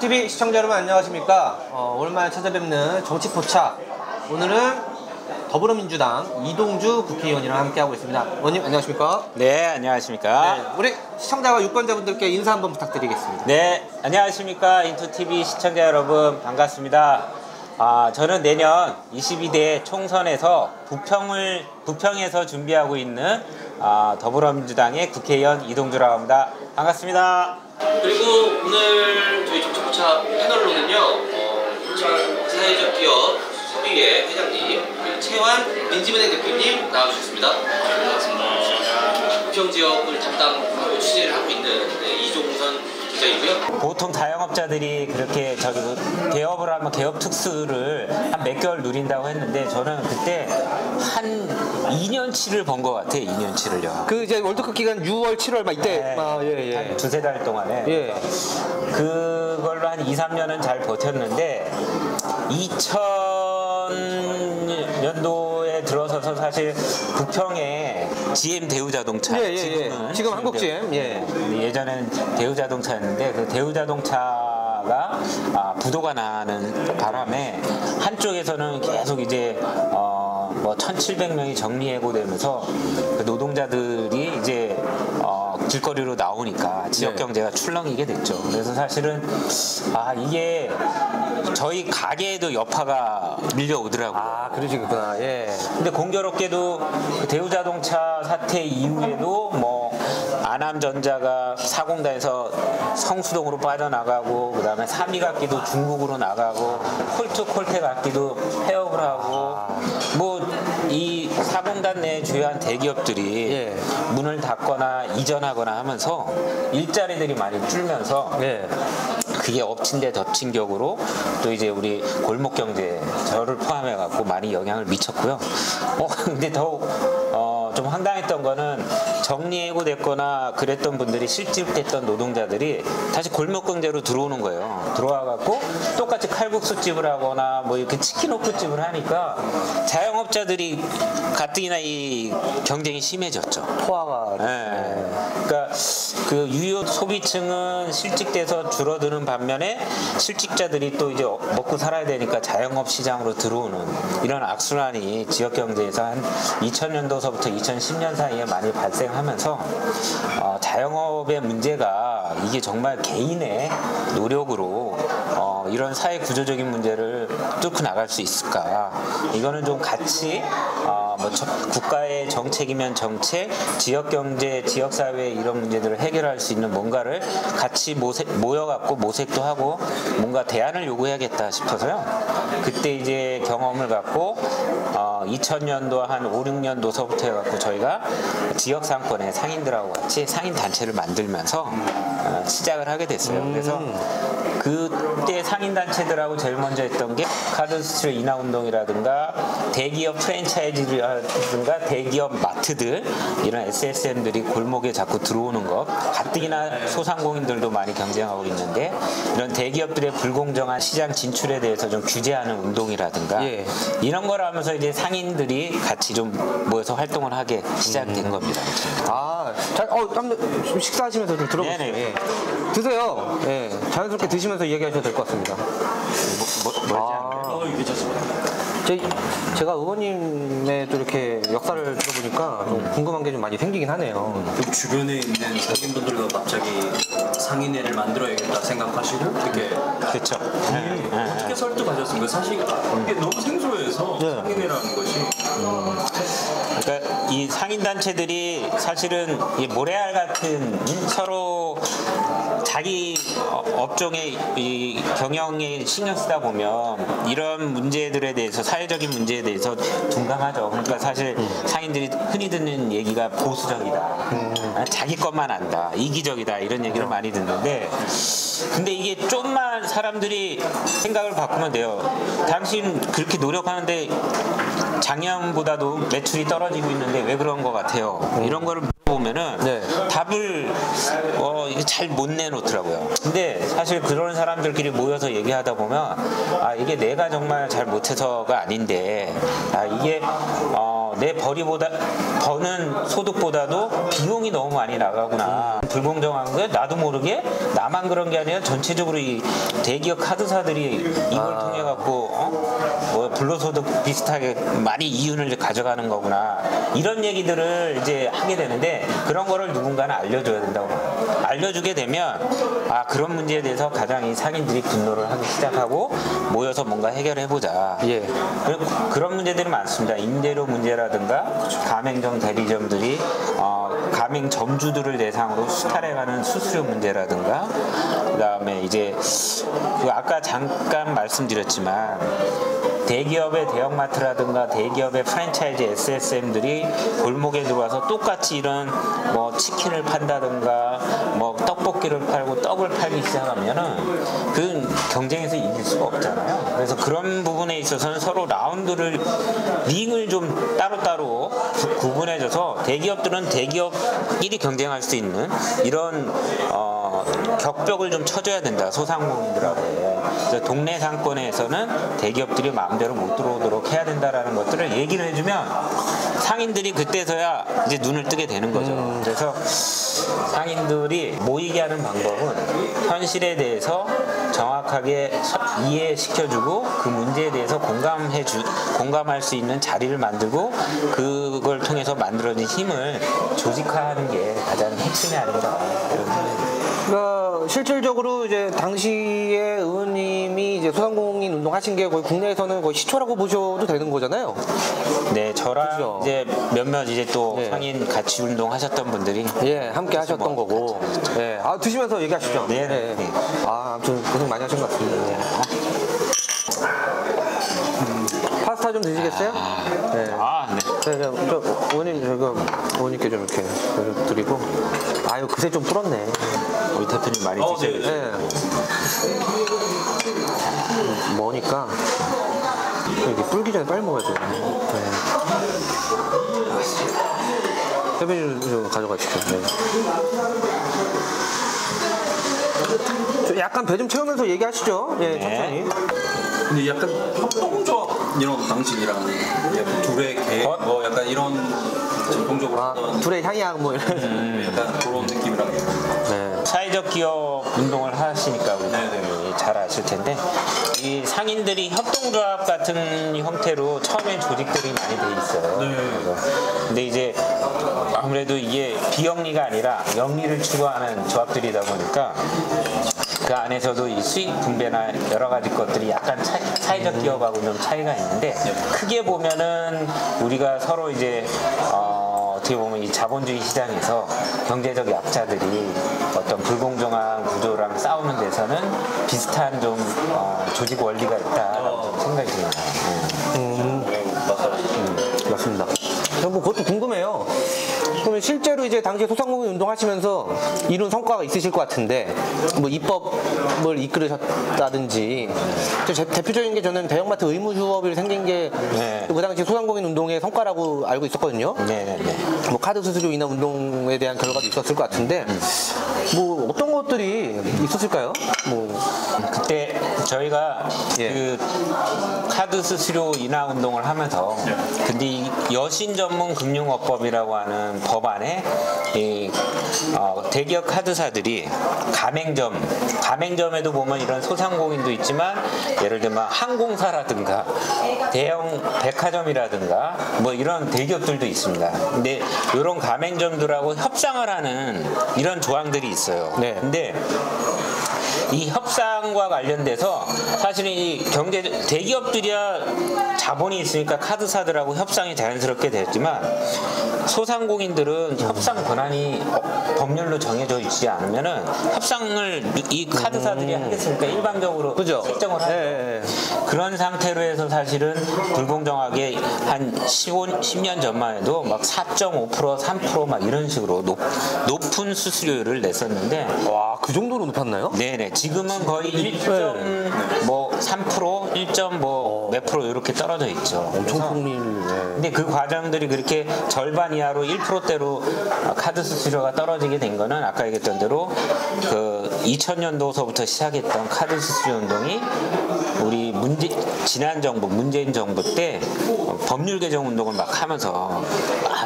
인투TV 시청자 여러분 안녕하십니까. 오랜만에 찾아뵙는 정치포차. 오늘은 더불어민주당 이동주 국회의원이랑 함께하고 있습니다. 의원님 안녕하십니까. 네, 안녕하십니까. 네, 우리 시청자와 유권자분들께 인사 한번 부탁드리겠습니다. 네, 안녕하십니까. 인투TV 시청자 여러분 반갑습니다. 저는 내년 22대 총선에서 부평에서 준비하고 있는 더불어민주당의 국회의원 이동주라고 합니다. 반갑습니다. 그리고 오늘 저희 정치포차 패널로는요, 사회적 기업 소비회 회장님, 최환 민지은행 대표님 나와주셨습니다. 반갑습니다. 부평 지역을 담당하고 취재를 하고 있는 이종선 기자이고요. 보통 자영업자들이 그렇게 개업을 하면 개업 특수를 한 몇 개월 누린다고 했는데 저는 그때 한 2년치를 본 것 같아요. 2년치를요. 그 이제 월드컵 기간 6월, 7월 막 이때 네, 한 두세 달 동안에 예. 그걸로 한 2, 3년은 잘 버텼는데 2000년도에 들어서서 사실 부평에 GM 대우자동차 지금 한국 GM 예전에는 대우자동차였는데 그 대우자동차가 부도가 나는 바람에 한쪽에서는 계속 이제 뭐 1,700명이 정리해고되면서 그 노동자들이 이제 길거리로 나오니까 지역 경제가 출렁이게 됐죠. 그래서 사실은 이게 저희 가게에도 여파가 밀려오더라고요. 그러시구나. 예. 근데 공교롭게도 그 대우자동차 사태 이후에도 뭐 아남전자가 사공단에서 성수동으로 빠져나가고, 그 다음에 삼이각기도 중국으로 나가고, 콜트콜텍악기도 폐업을 하고, 뭐 이 사공단 내 주요한 대기업들이 문을 닫거나 이전하거나 하면서 일자리들이 많이 줄면서 그게 엎친 데 덮친 격으로 또 이제 우리 골목 경제 저를 포함해 갖고 많이 영향을 미쳤고요. 근데 더욱 좀 황당했던 거는 정리해고됐거나 그랬던 분들이 실직됐던 노동자들이 다시 골목 경제로 들어오는 거예요. 들어와 갖고 똑같이 칼국수집을 하거나 뭐 이렇게 치킨오프집을 하니까 자영업자들이 가뜩이나 이 경쟁이 심해졌죠. 포화가. 그러니까 그 유효 소비층은 실직돼서 줄어드는 반면에 실직자들이 또 이제 먹고 살아야 되니까 자영업 시장으로 들어오는 이런 악순환이 지역 경제에서 한 2000년도서부터 2010년 사이에 많이 발생하면서 자영업의 문제가 이게 정말 개인의 노력으로 이런 사회 구조적인 문제를 뚫고 나갈 수 있을까? 이거는 좀 같이 국가의 정책이면 정책, 지역 경제, 지역 사회 이런 문제들을 해결할 수 있는 뭔가를 같이 모여갖고 모색도 하고 뭔가 대안을 요구해야겠다 싶어서요. 그때 이제 경험을 갖고 2000년도 한 5, 6년도서부터 해갖고 저희가 지역 상권의 상인들하고 같이 상인 단체를 만들면서 시작을 하게 됐어요. 그래서 그때 상인단체들하고 제일 먼저 했던 게 카드수출 인하운동이라든가 대기업 프랜차이즈라든가 대기업 마트들 이런 SSM들이 골목에 자꾸 들어오는 것, 가뜩이나 소상공인들도 많이 경쟁하고 있는데 이런 대기업들의 불공정한 시장 진출에 대해서 좀 규제하는 운동이라든가 이런 걸 하면서 이제 상인들이 같이 좀 모여서 활동을 하게 시작된 겁니다. 한번 좀 식사하시면서 좀 들어보세요. 드세요. 자연스럽게 드시면서 이야기하셔도 될 것 같습니다. 제가 의원님의 또 이렇게 역사를 들어보니까 좀 궁금한 게 좀 많이 생기긴 하네요. 주변에 있는 상인분들과 갑자기 상인회를 만들어야겠다 생각하시고 이렇게 그렇죠. 어떻게 설득하셨습니까? 사실 이게 너무 생소해서 상인회라는 것이. 그러니까 이 상인단체들이 사실은 이 모래알 같은 서로 자기 업종의 이 경영에 신경 쓰다 보면 이런 문제들에 대해서 사회적인 문제에 대해서 둔감하죠. 그러니까 사실 상인들이 흔히 듣는 얘기가 보수적이다. 자기 것만 안다. 이기적이다. 이런 얘기를 많이 듣는데 근데 이게 좀만 사람들이 생각을 바꾸면 돼요. 당신 그렇게 노력하는데 작년보다도 매출이 떨어지고 있는데 왜 그런 것 같아요? 이런 거를 물어보면은 답을 잘 못 내놓더라고요. 근데 사실 그런 사람들끼리 모여서 얘기하다 보면 이게 내가 정말 잘 못해서가 아닌데 이게 내 버는 소득보다도 비용이 너무 많이 나가구나. 불공정한 게 나도 모르게 나만 그런 게 아니라 전체적으로 이 대기업 카드사들이 이걸 통해 갖고 뭐 불로소득 비슷하게 많이 이윤을 가져가는 거구나. 이런 얘기들을 이제 하게 되는데 그런 거를 누군가는 알려줘야 된다고. 알려주게 되면 그런 문제에 대해서 가장 이 상인들이 분노를 하기 시작하고 모여서 뭔가 해결해보자. 예. 그런 문제들이 많습니다. 임대료 문제라든가 가맹점 대리점들이 가맹점주들을 대상으로 수탈해가는 수수료 문제라든가 그다음에 이제 아까 잠깐 말씀드렸지만 대기업의 대형마트라든가 대기업의 프랜차이즈 SSM들이 골목에 들어와서 똑같이 이런 뭐 치킨을 판다든가 뭐 떡볶이를 팔고 떡을 팔기 시작하면은 그 경쟁에서 이길 수가 없잖아요. 그래서 그런 부분에 있어서는 서로 링을 좀 따로따로 구분해줘서 대기업들은 대기업끼리 경쟁할 수 있는 이런 격벽을 좀 쳐줘야 된다. 소상공인들하고. 그래서 동네 상권에서는 대기업들이 마음대로 못 들어오도록 해야 된다라는 것들을 얘기를 해주면 상인들이 그때서야 이제 눈을 뜨게 되는 거죠. 그래서 상인들이 모이게 하는 방법은 현실에 대해서 정확하게 이해시켜주고 그 문제에 대해서 공감할 수 있는 자리를 만들고 그걸 통해서 만들어진 힘을 조직화하는 게 가장 핵심이 아닌가 이런 생각입니다. 그러니까 실질적으로 이제 당시에 의원님이 이제 소상공인 운동하신 게 거의 국내에서는 거의 시초라고 보셔도 되는 거잖아요. 네, 저랑 그죠? 이제 몇몇 이제 또 네. 상인 같이 운동하셨던 분들이 함께 하셨던 거고. 예. 드시면서 얘기하시죠. 네. 네. 아무튼 고생 많이 하신 것 같습니다. 네. 파스타 좀 드시겠어요? 네. 네. 네, 어머님께 좀 이렇게 드리고. 아유, 그새 좀 불었네. 우리 대표님 많이 드셔요. 네. 뭐니까 이렇게 불기 전에 빨리 먹어야 돼요. 네. 대표님 좀 가져가시죠. 네. 약간 배 좀 채우면서 얘기하시죠. 예, 네. 천천히. 근데 약간 협동조합 이런 방식이랑 약간 둘의 계획 뭐 약간 이런 전통적으로 하던 둘의 향약 뭐 이런. 약간 그런 느낌이랑 네. 사회적 기업 운동을 하시니까 우리 대표님이 잘 아실 텐데 이 상인들이 협동조합 같은 형태로 처음엔 조직들이 많이 돼 있어요. 근데 이제 아무래도 이게 비영리가 아니라 영리를 추구하는 조합들이다 보니까 그 안에서도 이 수익 분배나 여러 가지 것들이 약간 사회적 기업하고 좀 차이가 있는데 크게 보면은 우리가 서로 이제 어떻게 보면 이 자본주의 시장에서 경제적 약자들이 어떤 불공정한 구조랑 싸우는 데서는 비슷한 좀 조직 원리가 있다라고 좀 생각이 듭니다. 맞습니다. 뭐 그것도 궁금해요. 그러면 실제로 이제 당시에 소상공인 운동하시면서 이룬 성과가 있으실 것 같은데 뭐 입법을 이끌으셨다든지 대표적인 게 저는 대형마트 의무 휴업이 생긴 게 그 당시 소상공인 운동의 성과라고 알고 있었거든요. 뭐 카드 수수료 인하 운동에 대한 결과도 있었을 것 같은데 뭐 어떤 것들이 있었을까요? 뭐 그때 저희가 그 카드 수수료 인하 운동을 하면서 근데 이 여신 전문 금융업법이라고 하는 법안에 이 대기업 카드사들이 가맹점에도 보면 이런 소상공인도 있지만 예를 들면 항공사라든가 대형 백화점이라든가 뭐 이런 대기업들도 있습니다. 근데 이런 가맹점들하고 협상을 하는 이런 조항들이 있어요. 근데 이 협상과 관련돼서 사실은 이 대기업들이야 자본이 있으니까 카드사들하고 협상이 자연스럽게 됐지만 소상공인들은 협상 권한이 법률로 정해져 있지 않으면은 협상을 이 카드사들이 하겠으니까 일방적으로 설정을 하죠. 그런 상태로 해서 사실은 불공정하게 한 10년 전만 해도 막 4.5%, 3% 막 이런 식으로 높은 수수료를 냈었는데 와, 그 정도로 높았나요? 네네. 지금은 거의 1.3%, 1.몇 프로 이렇게 떨어져 있죠. 엄청 폭리를. 근데 그 과정들이 그렇게 절반 이하로 1%대로 카드 수수료가 떨어지게 된 거는 아까 얘기했던 대로 그 2000년도서부터 시작했던 카드 수수료 운동이 우리 지난 정부 문재인 정부 때 법률 개정 운동을 막 하면서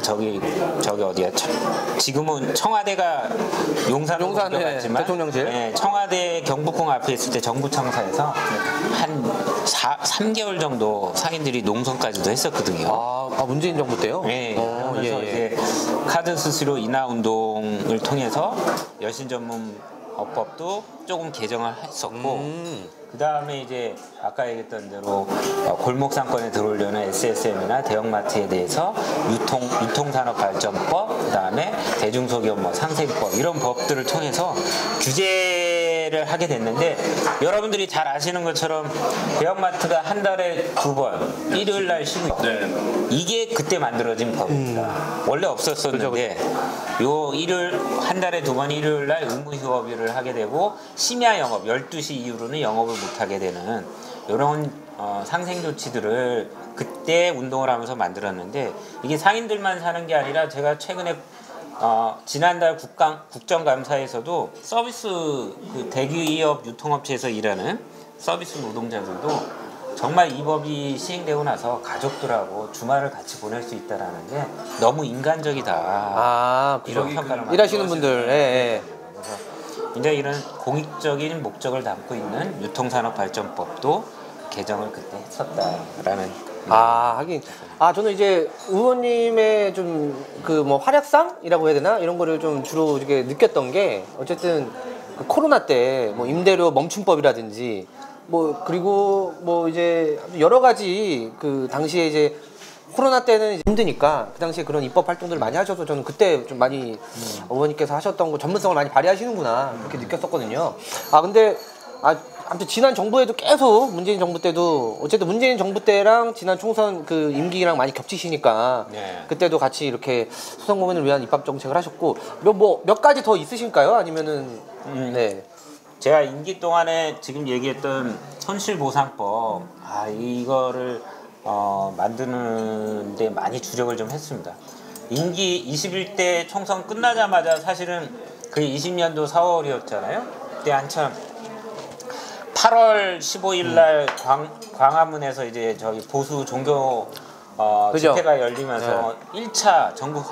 저기 어디야 지금은 청와대가 용산으로 용산에 옮겨갔지만 대통령실. 청와대 경복궁 앞에 있을 때 정부청사에서 한 3개월 정도 상인들이 농성까지도 했었거든요. 문재인 정부 때요? 네, 그러면서 이제 카드 수수료 인하 운동을 통해서 여신 전문 법도 조금 개정을 했었고, 그 다음에 이제 아까 얘기했던 대로 골목 상권에 들어오려는 SSM이나 대형마트에 대해서 유통산업발전법, 그 다음에 대중소기업 상생법 이런 법들을 통해서 규제를 하게 됐는데, 여러분들이 잘 아시는 것처럼 대형마트가 한 달에 2번 일요일 날 쉬고 있고 이게 그때 만들어진 법입니다. 원래 없었었는데 요 일요일 한 달에 2번 일요일 날 의무 휴업일을 하게 되고 심야 영업 12시 이후로는 영업을 못 하게 되는 이런 상생 조치들을 그때 운동을 하면서 만들었는데, 이게 상인들만 사는 게 아니라 제가 최근에 지난달 국정감사에서도 서비스 그 대기업 유통업체에서 일하는 서비스 노동자들도 정말 이 법이 시행되고 나서 가족들하고 주말을 같이 보낼 수 있다라는 게 너무 인간적이다. 이런 평가를 일하시는 분들. 예. 그래서 굉장히 이런 공익적인 목적을 담고 있는 유통산업발전법도 개정을 그때 했었다라는. 하긴. 저는 이제 의원님의 좀 그 뭐 활약상이라고 해야 되나? 이런 거를 좀 주로 이렇게 느꼈던 게, 어쨌든 그 코로나 때 뭐 임대료 멈춤법이라든지 그리고 이제 여러 가지 그 당시에 이제 코로나 때는 이제 힘드니까 그 당시에 그런 입법 활동들을 많이 하셔서 저는 그때 좀 많이 의원님께서 하셨던 거 전문성을 많이 발휘하시는구나 그렇게 느꼈었거든요. 근데 아무튼 지난 정부에도 계속 문재인 정부 때도 어쨌든 문재인 정부 때랑 지난 총선 그 임기랑 많이 겹치시니까 그때도 같이 이렇게 소상공인을 위한 입법 정책을 하셨고, 몇 가지 더 있으실까요? 아니면은 네. 제가 임기 동안에 지금 얘기했던 손실보상법 이거를 만드는데 많이 주력을 좀 했습니다. 임기 21대 총선 끝나자마자 사실은 그게 20년도 4월이었잖아요. 그때 한참 8월 15일 날 광화문에서 이제 저기 보수 종교 집회가 열리면서 1차 전국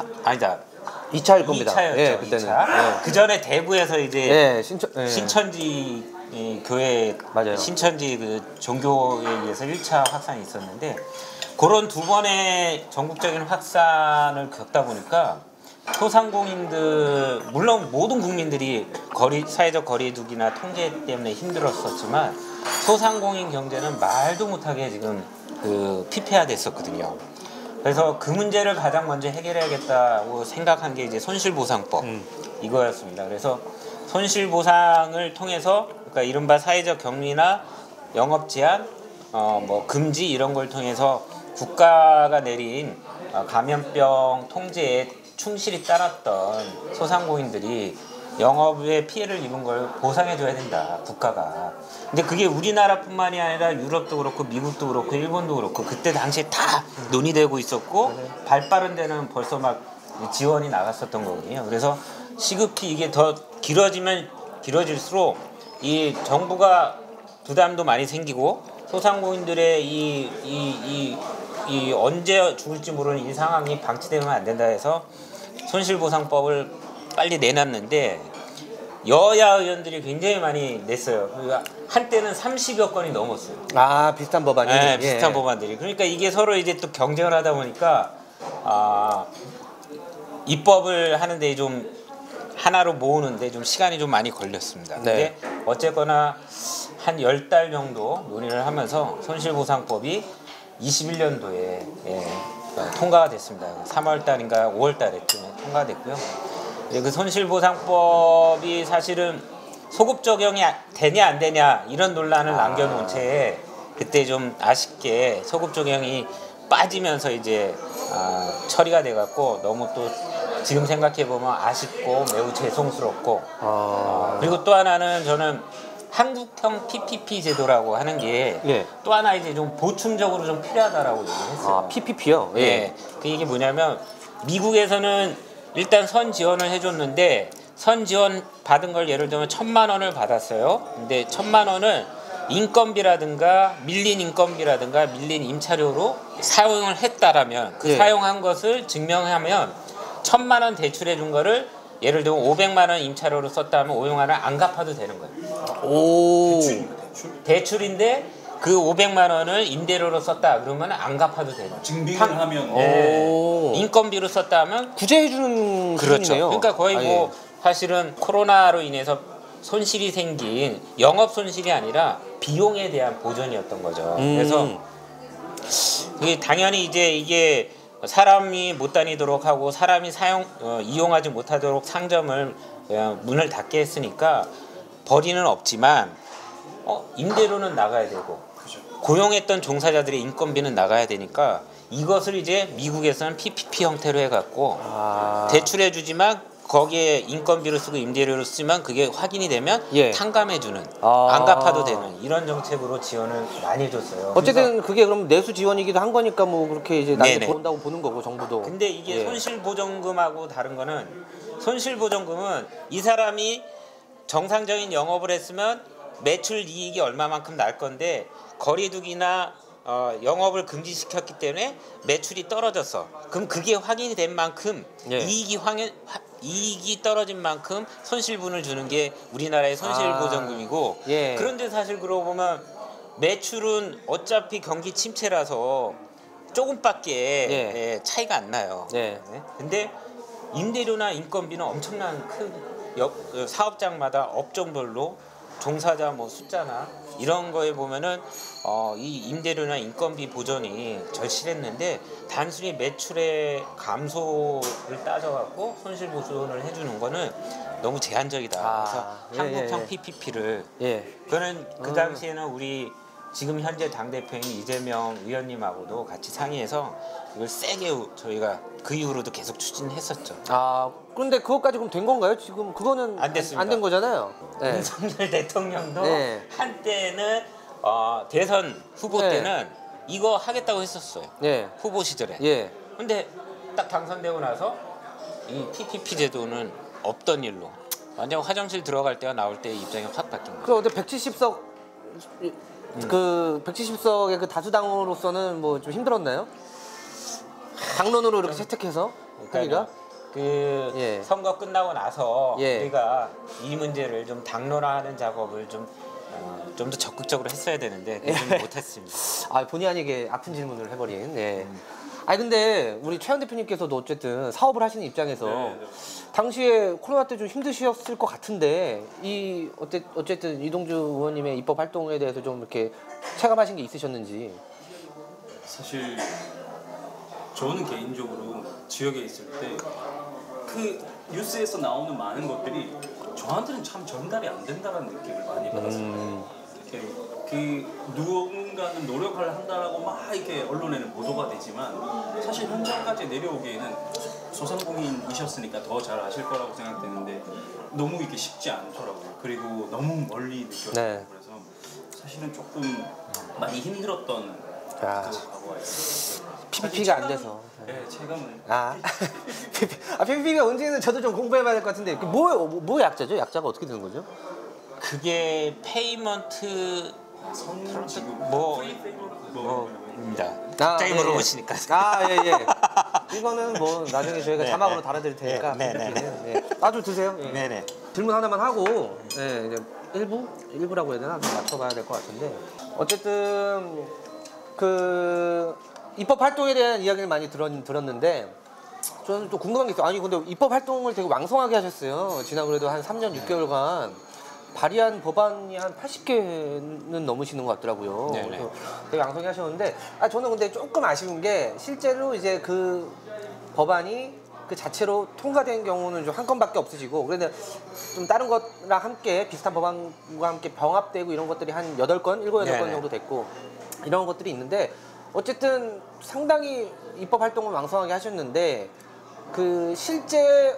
2차일 겁니다. 2차였죠. 그때는. 2차. 그 전에 대구에서 이제 신천지 교회, 맞아요. 신천지 그 종교에 의해서 1차 확산이 있었는데, 그런 2번의 전국적인 확산을 겪다 보니까 소상공인들, 물론 모든 국민들이 사회적 거리두기나 통제 때문에 힘들었었지만 소상공인 경제는 말도 못하게 지금 피폐화됐었거든요. 그래서 그 문제를 가장 먼저 해결해야겠다고 생각한 게 이제 손실보상법 이거였습니다. 그래서 손실보상을 통해서, 그러니까 이른바 사회적 격리나 영업 제한, 금지 이런 걸 통해서 국가가 내린 감염병 통제에 충실히 따랐던 소상공인들이 영업에 피해를 입은 걸 보상해줘야 된다, 국가가. 근데 그게 우리나라뿐만이 아니라 유럽도 그렇고 미국도 그렇고 일본도 그렇고 그때 당시에 다 논의되고 있었고 발 빠른 데는 벌써 막 지원이 나갔었던 거거든요. 그래서 시급히 이게 더 길어지면 길어질수록 이 정부가 부담도 많이 생기고 소상공인들의 이 언제 죽을지 모르는 이 상황이 방치되면 안 된다 해서 손실보상법을 빨리 내놨는데, 여야 의원들이 굉장히 많이 냈어요. 그러니까 한때는 30여 건이 넘었어요. 비슷한 법안이. 네, 비슷한 법안들이. 그러니까 이게 서로 이제 또 경쟁을 하다 보니까 입법을 하는데 좀 하나로 모으는데 좀 시간이 좀 많이 걸렸습니다. 근데 어쨌거나 한 10달 정도 논의를 하면서 손실보상법이 21년도에 통과가 됐습니다. 3월 달인가 5월 달에 통과됐고요. 그 손실보상법이 사실은 소급 적용이 되냐 안 되냐 이런 논란을 남겨놓은 채 그때 좀 아쉽게 소급 적용이 빠지면서 이제 처리가 돼갖고 너무 또 지금 생각해보면 아쉽고 매우 죄송스럽고 그리고 또 하나는 저는 한국형 PPP 제도라고 하는 게 또 하나 이제 좀 보충적으로 좀 필요하다라고 얘기했어요. PPP요? 그 이게 뭐냐면 미국에서는 일단 선 지원을 해줬는데 선 지원 받은 걸 예를 들면 1,000만 원을 받았어요. 근데 1,000만 원을 인건비라든가 밀린 인건비라든가 밀린 임차료로 사용을 했다라면 그 예. 사용한 것을 증명하면 1,000만 원 대출해 준 거를 예를 들면 500만 원 임차료로 썼다 하면 500만 원 안 갚아도 되는 거예요. 오. 대출인데 그 500만 원을 임대료로 썼다 그러면 안 갚아도 되는 거예요. 증빙을 하면 오. 인건비로 썼다 하면 구제해주는 그렇죠. 기준이네요. 그러니까 거의 아, 뭐 사실은 코로나로 인해서 손실이 생긴 영업 손실이 아니라 비용에 대한 보전이었던 거죠. 그래서 이게 당연히 이제 이게 사람이 못 다니도록 하고 사람이 이용하지 못하도록 상점을 문을 닫게 했으니까 벌이는 없지만 임대료는 나가야 되고 고용했던 종사자들의 인건비는 나가야 되니까 이것을 이제 미국에서는 PPP 형태로 해갖고 대출해 주지만 거기에 인건비를 쓰고 임대료를 쓰면 그게 확인이 되면 예. 탕감해주는 안 갚아도 되는 이런 정책으로 지원을 많이 해줬어요. 어쨌든 그게 그럼 내수 지원이기도 한 거니까 뭐 그렇게 이제 나중에 네네. 본다고 보는 거고 정부도. 근데 이게 예. 손실보전금하고 다른 거는 손실보전금은 이 사람이 정상적인 영업을 했으면 매출 이익이 얼마만큼 날 건데 거리두기나 영업을 금지시켰기 때문에 매출이 떨어졌어. 그럼 그게 확인이 된 만큼 예. 이익이 떨어진 만큼 손실분을 주는 게 우리나라의 손실보전금이고 예. 그런데 사실 그러고 보면 매출은 어차피 경기 침체라서 조금밖에 예. 차이가 안 나요. 예. 네? 근데 임대료나 인건비는 엄청난 큰 사업장마다 업종별로 종사자 뭐 숫자나 이런 거에 보면은 이 임대료나 인건비 보전이 절실했는데 단순히 매출의 감소를 따져갖고 손실 보전을 해주는 거는 너무 제한적이다. 그래서 예, 한국형 예. PPP를 예. 그거는 그 당시에는 우리 지금 현재 당대표인 이재명 의원님하고도 같이 상의해서 이걸 세게 저희가 그 이후로도 계속 추진했었죠. 그런데 그것까지 그럼 된 건가요? 지금 그거는 안 됐습니다. 안 된 거잖아요. 네. 윤석열 대통령도 네. 한때는 대선 후보 네. 때는 이거 하겠다고 했었어요. 예. 후보 시절에. 예. 근데 딱 당선되고 나서 이 PPP 제도는 없던 일로 완전 화장실 들어갈 때와 나올 때의 입장이 확 바뀐 거예요. 근데 170석 그 170석의 그 다수당으로서는 뭐 좀 힘들었나요? 당론으로 이렇게 채택해서 하기가? 그 예. 선거 끝나고 나서 예. 우리가 이 문제를 좀 당론화하는 작업을 좀 더 적극적으로 했어야 되는데 그걸 못했습니다. 본의 아니게 아픈 질문을 해버린. 예. 근데 우리 최현 대표님께서도 어쨌든 사업을 하시는 입장에서 당시에 코로나 때 좀 힘드셨을 것 같은데 어쨌든 이동주 의원님의 입법 활동에 대해서 좀 이렇게 체감하신 게 있으셨는지. 사실 저는 개인적으로 지역에 있을 때 그 뉴스에서 나오는 많은 것들이 저한테는 참 전달이 안 된다는 느낌을 많이 받았어요. 그 누군가는 노력을 한다라고 막 이렇게 언론에는 보도가 되지만 사실 현장까지 내려오기에는 소상공인이셨으니까 더 잘 아실 거라고 생각되는데 너무 이게 쉽지 않더라고요. 그리고 너무 멀리 느껴지고 네. 그래서 사실은 조금 많이 힘들었던 그 과거가 있어요. PPP가 안 돼서. 네, 체감은. PPP가 언제는 저도 좀 공부해봐야 될 것 같은데 뭐 약자죠? 약자가 어떻게 되는 거죠? 그게 페이먼트 선지급 뭐입니다. 갑자기 물어보시니까. 예. 이거는 뭐 나중에 저희가 자막으로 달아드릴 테니까. 좀 드세요. 예. 네네. 질문 하나만 하고 이제 일부라고 해야 되나? 좀 맞춰봐야 될 것 같은데 어쨌든 그 입법 활동에 대한 이야기를 많이 들었는데 저는 또 궁금한 게 있어요. 근데 입법 활동을 되게 왕성하게 하셨어요. 지난 그래도 한 3년 6개월간 발의한 법안이 한 80개는 넘으시는 것 같더라고요. 네네. 그래서 되게 왕성히 하셨는데 저는 근데 조금 아쉬운 게 실제로 이제 그 법안이 그 자체로 통과된 경우는 좀 한 건밖에 없으시고 그런데 좀 다른 것랑 함께 비슷한 법안과 함께 병합되고 이런 것들이 한 8건, 7, 8건 정도 됐고 이런 것들이 있는데 어쨌든 상당히 입법 활동을 왕성하게 하셨는데 그 실제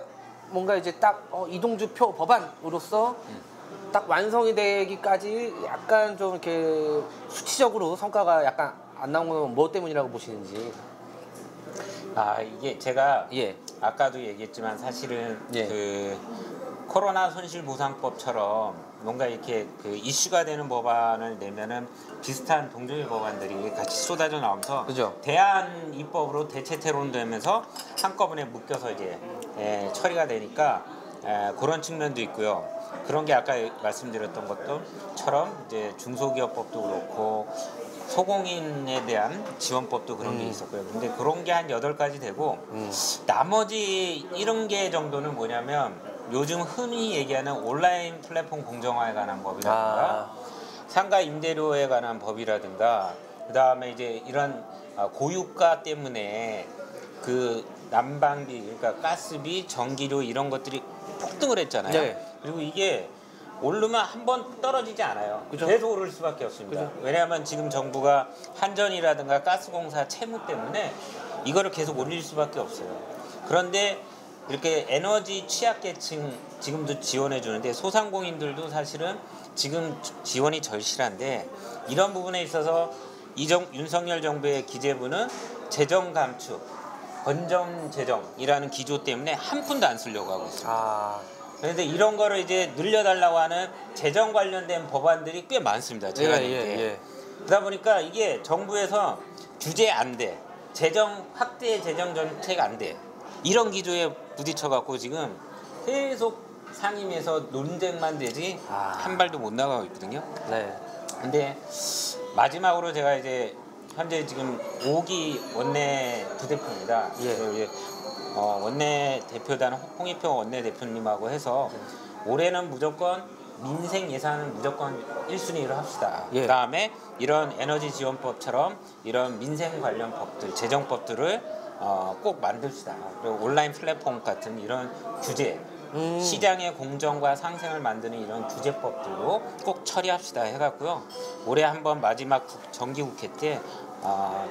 뭔가 이제 딱 이동주 표 법안으로서 딱 완성이 되기까지 약간 좀 이렇게 수치적으로 성과가 약간 안 나온 건 뭐 때문이라고 보시는지. 이게 제가 예. 아까도 얘기했지만 사실은 예. 그 코로나 손실보상법처럼 뭔가 이렇게 그 이슈가 되는 법안을 내면은 비슷한 동종의 법안들이 같이 쏟아져 나오면서 그죠. 대안 입법으로 대체 토론되면서 한꺼번에 묶여서 이제 처리가 되니까 그런 측면도 있고요. 그런 게 아까 말씀드렸던 것처럼 이제 중소기업법도 그렇고 소공인에 대한 지원법도 그런 게 있었고요. 근데 그런 게 한 8가지 되고 나머지 70개 정도는 뭐냐면 요즘 흔히 얘기하는 온라인 플랫폼 공정화에 관한 법이라든가 상가 임대료에 관한 법이라든가 그다음에 이제 이런 고유가 때문에 그 난방비 그러니까 가스비, 전기료 이런 것들이 폭등을 했잖아요. 네. 그리고 이게 오르면 한 번 떨어지지 않아요. 그죠. 계속 오를 수밖에 없습니다. 그죠. 왜냐하면 지금 정부가 한전이라든가 가스공사 채무 때문에 이거를 계속 올릴 수밖에 없어요. 그런데 이렇게 에너지 취약계층 지금도 지원해 주는데 소상공인들도 사실은 지금 지원이 절실한데 이런 부분에 있어서 윤석열 정부의 기재부는 재정 감축, 건전 재정이라는 기조 때문에 한 푼도 안 쓰려고 하고 있습니다. 그런데 이런 거를 이제 늘려달라고 하는 재정 관련된 법안들이 꽤 많습니다. 제가 예. 그러다 보니까 이게 정부에서 규제 안 돼, 재정 확대 재정 정책 안 돼. 이런 기조에 부딪혀갖고 지금 계속 상임위에서 논쟁만 되지 한 발도 못 나가고 있거든요. 네. 근데 마지막으로 제가 이제 현재 지금 5기 원내 부대표입니다. 예. 원내 대표단 홍익표 원내 대표님하고 해서 올해는 무조건 민생 예산은 무조건 1순위로 합시다. 예. 그다음에 이런 에너지 지원법처럼 이런 민생 관련 법들, 재정법들을 꼭 만듭시다. 그리고 온라인 플랫폼 같은 이런 규제, 시장의 공정과 상생을 만드는 이런 규제법들도 꼭 처리합시다 해갖고요. 올해 한번 마지막 정기국회 때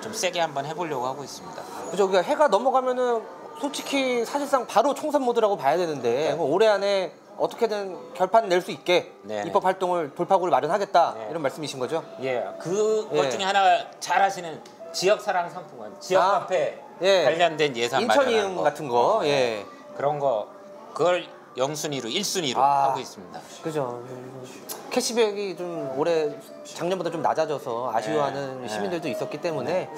좀 세게 한번 해보려고 하고 있습니다. 그죠. 그러니까 해가 넘어가면은 솔직히 사실상 바로 총선 모드라고 봐야 되는데 그럼 올해 안에 어떻게든 결판 낼 수 있게 입법 활동을 돌파구를 마련하겠다 이런 말씀이신 거죠? 예, 그것 중에 하나 잘 하시는 지역사랑 상품권, 지역 카페 관련된 예산 인천이음 마련하는 거. 같은 거, 그런 거 그걸 0순위로 1순위로 하고 있습니다. 그죠. 캐시백이 좀 올해 작년보다 좀 낮아져서 아쉬워하는 시민들도 있었기 때문에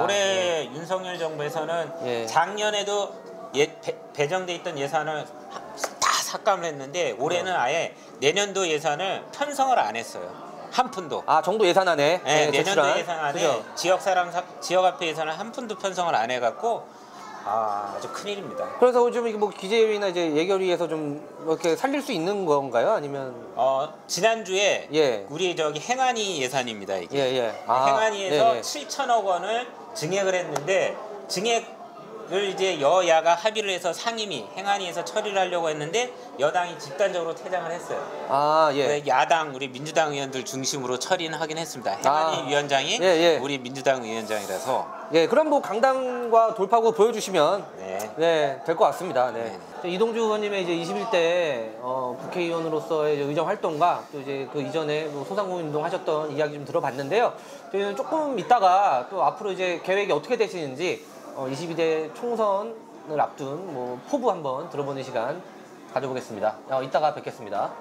올해 윤석열 정부에서는 작년에도 배정돼 있던 예산을 다 삭감을 했는데 올해는 아예 내년도 예산을 편성을 안 했어요. 한 푼도. 정부 예산안에 내년도 예산안에 지역 화폐 예산을 한 푼도 편성을 안 해갖고 아주 큰일입니다. 그래서 좀 이게 뭐 기재위나 이제 예결위에서 좀 이렇게 살릴 수 있는 건가요? 아니면 지난주에 우리 저기 행안위 예산입니다 이게. 행안위에서 7천억 원을 증액을 했는데 증액을 이제 여야가 합의를 해서 상임위 행안위에서 처리를 하려고 했는데 여당이 집단적으로 퇴장을 했어요. 야당 우리 민주당 의원들 중심으로 처리는 하긴 했습니다. 행안위 위원장이 우리 민주당 위원장이라서. 그럼 뭐 강당과 돌파구 보여주시면 될 것 같습니다. 이동주 의원님의 이제 21대 국회의원으로서의 의정 활동과 또 이제 그 이전에 뭐 소상공인 운동 하셨던 이야기 좀 들어봤는데요. 저희는 조금 있다가 또 앞으로 이제 계획이 어떻게 되시는지 22대 총선을 앞둔 뭐 포부 한번 들어보는 시간 가져보겠습니다. 이따가 뵙겠습니다.